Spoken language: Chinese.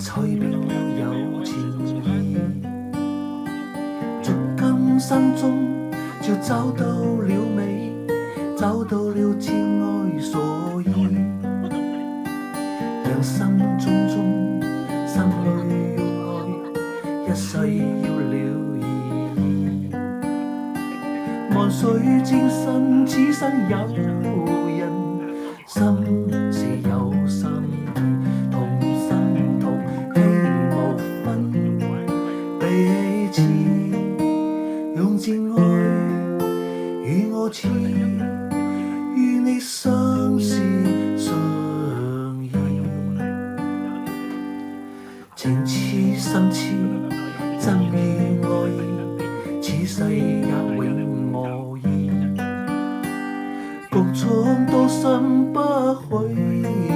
才變了有情意。逐今生中，就找到了美，找到了至愛所依。讓心種種，心裏要愛，一世要了意義。萬水千山，此生有人，心是有心意，同心同喜無分彼此，用摯愛與我痴，與你相思相依，情痴心痴，真與愛意，此世也永我意。共創多生不許